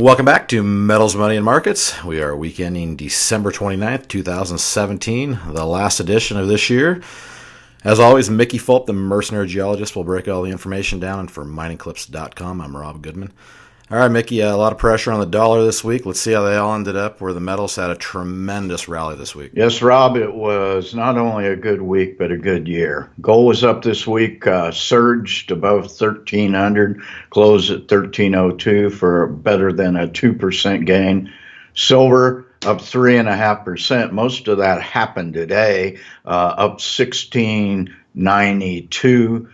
Welcome back to Metals, Money, and Markets. We are weekending December 29th, 2017, the last edition of this year. As always, Mickey Fulp, the Mercenary Geologist, will break all the information down. And for MiningClips.com, I'm Rob Goodman. All right, Mickey, a lot of pressure on the dollar this week. Let's see how they all ended up, where the metals had a tremendous rally this week. Yes, Rob, it was not only a good week, but a good year. Gold was up this week, surged above 1,300, closed at 1,302 for better than a 2% gain. Silver up 3.5%. Most of that happened today, up 1,692.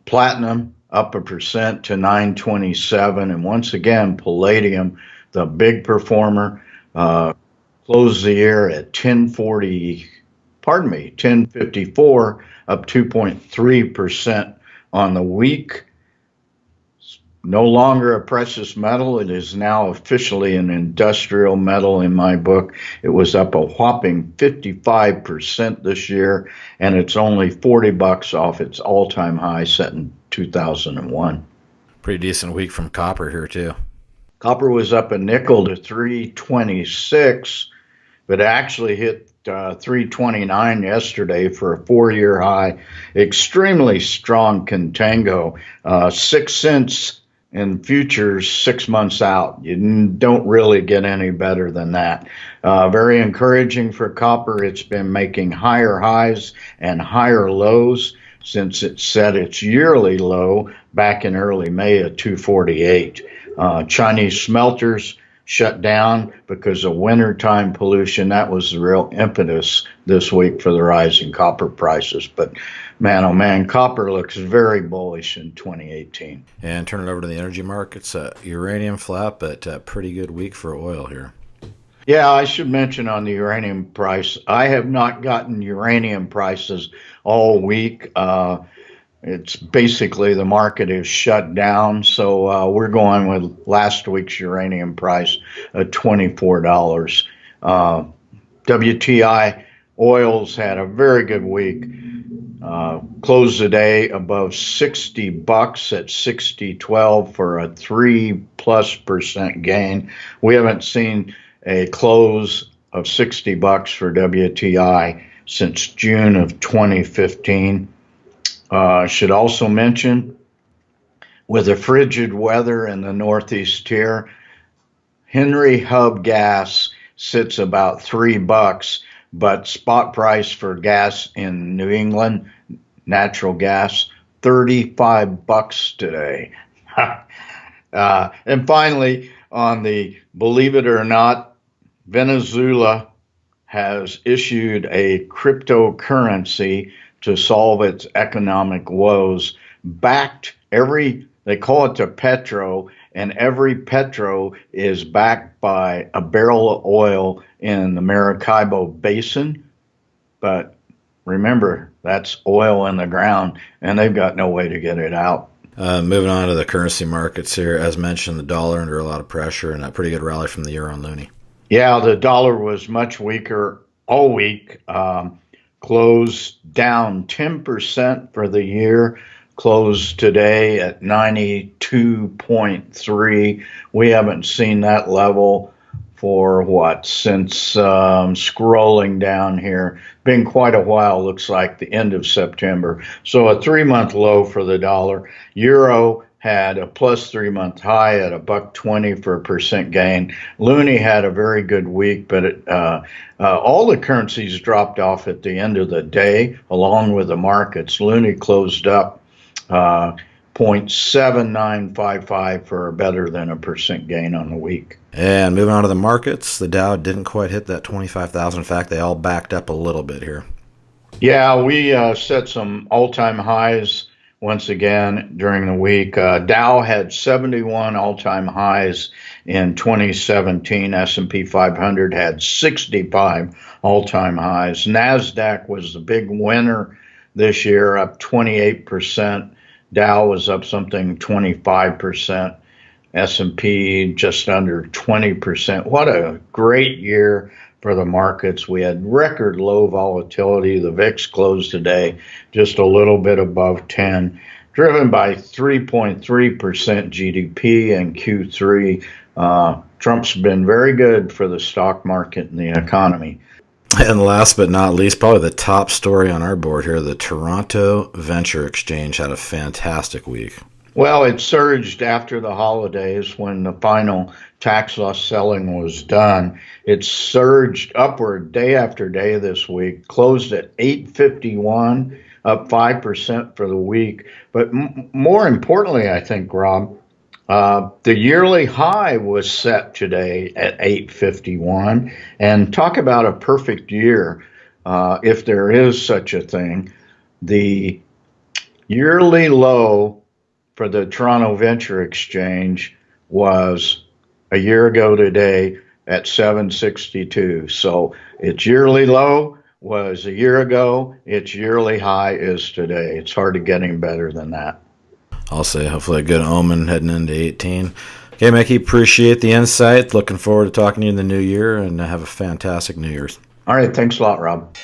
Platinum up 1% to 927. And once again, palladium, the big performer, closed the year at 1054, up 2.3% on the week. No longer a precious metal. It is now officially an industrial metal in my book. It was up a whopping 55% this year, and it's only $40 off its all-time high set in 2001. Pretty decent week from copper here, too. Copper was up a nickel to 326, but actually hit 329 yesterday for a 4-year high. Extremely strong contango, 6 cents in futures 6 months out. You don't really get any better than that. Very encouraging for copper. It's been making higher highs and higher lows since it set its yearly low back in early May at 248. Chinese smelters shut down because of wintertime pollution. That was the real impetus this week for the rise in copper prices. But man, oh man, copper looks very bullish in 2018. And turn it over to the energy markets. Uranium flat, but a pretty good week for oil here. Yeah, I should mention on the uranium price, I have not gotten uranium prices all week. It's basically the market is shut down, so we're going with last week's uranium price at $24. WTI oils had a very good week. Closed the day above $60 at 60.12 for a 3+% gain. We haven't seen a close of $60 for WTI since June of 2015. Should also mention, with the frigid weather in the Northeast here, Henry Hub gas sits about $3, but spot price for gas in New England, natural gas, $35 today. And finally, on the believe it or not, Venezuela has issued a cryptocurrency to solve its economic woes, they call it the petro, and every petro is backed by a barrel of oil in the Maracaibo Basin. But remember, that's oil in the ground, and they've got no way to get it out. Moving on to the currency markets here, as mentioned, the dollar under a lot of pressure and a pretty good rally from the euro and loonie. Yeah, the dollar was much weaker all week. Closed down 10% for the year, closed today at 92.3. We haven't seen that level for since scrolling down here. Been quite a while, looks like the end of September. So a 3-month low for the dollar. Euro had a plus 3-month high at $1.20 for a percent gain. Loonie had a very good week, but all the currencies dropped off at the end of the day, along with the markets. Loonie closed up 0.7955 for better than a percent gain on the week. And moving on to the markets, the Dow didn't quite hit that 25,000. In fact, they all backed up a little bit here. Yeah, we set some all-time highs once again during the week. Dow had 71 all-time highs in 2017. S&P 500 had 65 all-time highs. NASDAQ was the big winner this year, up 28%. Dow was up something 25%. S&P just under 20%. What a great year for the markets. We had record low volatility. The VIX closed today just a little bit above 10. driven by 3.3% GDP in Q3. Trump's been very good for the stock market and the economy. And last but not least, probably the top story on our board here, the Toronto Venture Exchange had a fantastic week. Well, it surged after the holidays when the final tax loss selling was done. It surged upward day after day this week, closed at 851, up 5% for the week. But more importantly, I think, Rob, the yearly high was set today at 851. And talk about a perfect year, if there is such a thing. The yearly low for the Toronto Venture Exchange was a year ago today at 762. So its yearly low was a year ago. Its yearly high is today. It's hard to get any better than that. I'll say hopefully a good omen heading into 18. Okay, Mickey, appreciate the insight. Looking forward to talking to you in the new year, and have a fantastic New Year's. All right. Thanks a lot, Rob.